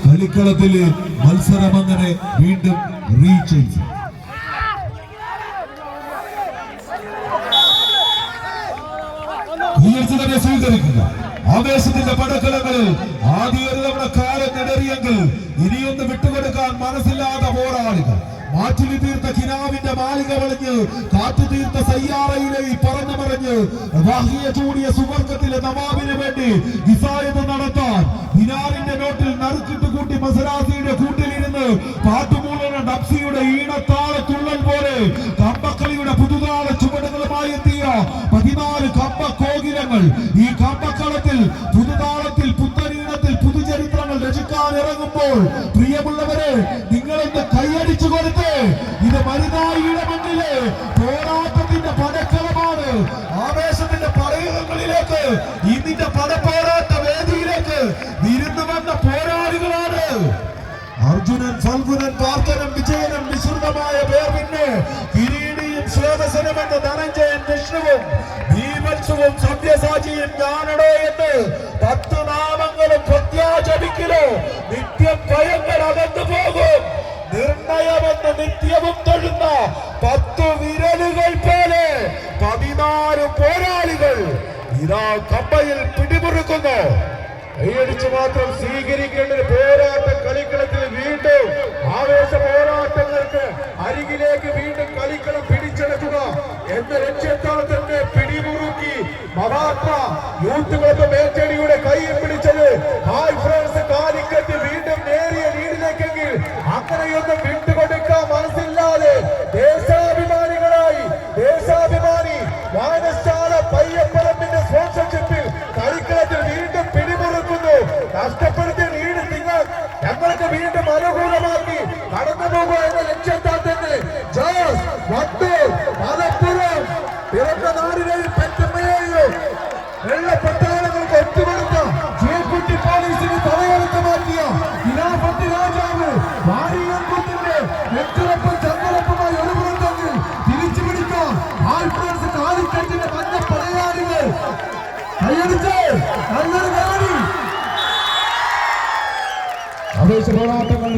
കളിക്കളത്തില് മത്സരം അങ്ങനെ വീണ്ടും റീചേഞ്ച്. ഉയർച്ചതന്നെ സ്വീകരിക്കുക. ആവേശത്തിന്റെ പടക്കളങ്ങളിൽ ആദ്യ ഒരു തവണ കാലം നിടറിയെങ്കിൽ ഇനിയൊന്ന് വിട്ടുകൊടുക്കാൻ മനസ്സില്ലാത്ത പോരാളികൾ. മാറ്റിലി തീർത്ത കിനാവിന്റെ മാളിക വളഞ്ഞ് കാറ്റു തീർത്ത സയ്യാറയിലെ പറഞ്ഞു മറിഞ്ഞ് വാഹിയ ചൂടിയ സുവർഗത്തിലെ നവാബിന് വേണ്ടി വിസായത് നടത്താൻ ദിനാറിന്റെ നോട്ടിൽ നറുക്കിട്ട് കൂട്ടി മസരാസിയുടെ കൂട്ടിലിരുന്ന് പാട്ടുമൂളന ഡബ്സിയുടെ ഈണത്താളത്തുള്ളൽ പോലെ കമ്പക്കളിയുടെ പുതുതാള ചുവടുകളുമായി എത്തിയ 14 കമ്പക്കോകിലങ്ങൾ ഈ കമ്പക്കളത്തിൽ പുതുതാളത്തിൽ പുത്തനീണത്തിൽ പുതുചരിത്രങ്ങൾ രചിക്കാൻ ഇറങ്ങുമ്പോൾ പ്രിയമുള്ളവരെ നിങ്ങളെന്ന് കൈയടിച്ചു കൊടുത്ത് ഇത് മരുതായിയുടെ മുന്നിലെ പോരാട്ടത്തിന്റെ പടക്കളമാണ്. ആവേശത്തിന്റെ പടയങ്ങളിലേക്ക് ഇതിന്റെ പടപ്പോരാട്ട വേദിയിലേക്ക് വിരുന്നു വന്ന പോരാളികളാണ്. അർജുനൻ, ഫൽഗുനൻ, പാർത്ഥനും വിജയനും വിശുദ്ധമായ പേർ പിന്നെ കിരീടിയും ശ്വേതസനും എന്ന ധനഞ്ജയൻ, വിഷ്ണുവും ഭീമത്സവും സത്യസാചിയും ഞാനടോ എന്ന് 10 നാമങ്ങളും പ്രത്യാചരിക്കലോ നിത്യം ഭയങ്ങൾ അകന്നു പോകും. നിർണയമെന്ന് നിത്യവും തൊഴുന്ന 10 വിരലുകൾ പോലെ 14 പോരാളികൾ ഇതാ കമ്പയിൽ പിടിമുറുക്കുന്നു. കൈയടിച്ച് മാത്രം സ്വീകരിക്കേണ്ട ഒരു പോരാട്ടം കളിക്കളത്തിൽ വീണ്ടും ആവേശ പോരാട്ടങ്ങൾക്ക് അരികിലേക്ക് വീണ്ടും കളിക്കളം പിടിച്ചെടുക്കുക എന്ന ലക്ഷ്യത്തോടെ തന്നെ പിടിമുറുക്കി മഹാത്മാ യൂത്ത് ക്ലബ് മേച്ചടിയുടെ കൈയിൽ പിടിച്ചത് ഹായ് ഫ്രണ്ട്സ് കാലിക്കറ്റ് വീണ്ടും നേരിയ ലീഡിലേക്കെങ്കിൽ അങ്ങനെയൊന്നും വിട്ടുകൊടുക്കാൻ മനസ്സില്ലാതെ ദേശാഭിമാനികളായി ദേശാഭിമാനി വായനശാല പയ്യപ്പറമ്പിന്റെ സ്പോൺസർഷിപ്പിൽ കളിക്കളത്തിൽ വീണ്ടും പിടിമുറുക്കുന്നു. നഷ്ടപ്പെടുത്തിയ ലീഡ് നിങ്ങൾ ഞങ്ങൾക്ക് വീണ്ടും അനുകൂലമാക്കി കടന്നു പോകുക എന്ന ലക്ഷ്യത്താൽ തന്നെ ജോസ്, വണ്ടൂർ, മലപ്പുറം പിറന്ന നാടിനെയും പെറ്റമ്മയെയും വെള്ളപ്പട്ടാളങ്ങൾക്ക് ഒത്തുകൊടുത്ത ജയക്കുട്ടി പോലീസിന് തലയെടുത്തുമാക്കിയ ഖിലാഫത്ത് രാജാവ് വാരിയൻകുത്തിന്റെ വെട്ടുറപ്പും ചന്ദ്രപ്പുമായി ഒരു പുറത്തെങ്കിൽ തിരിച്ചു പിടിക്കാൻ ആൽഫ്രൻസ് കാലിക്കറ്റിന്റെ മഞ്ഞ പടയാളികൾ കൈയടിച്ച് നല്ലൊരു ആവേശ പോരാട്ടങ്ങൾ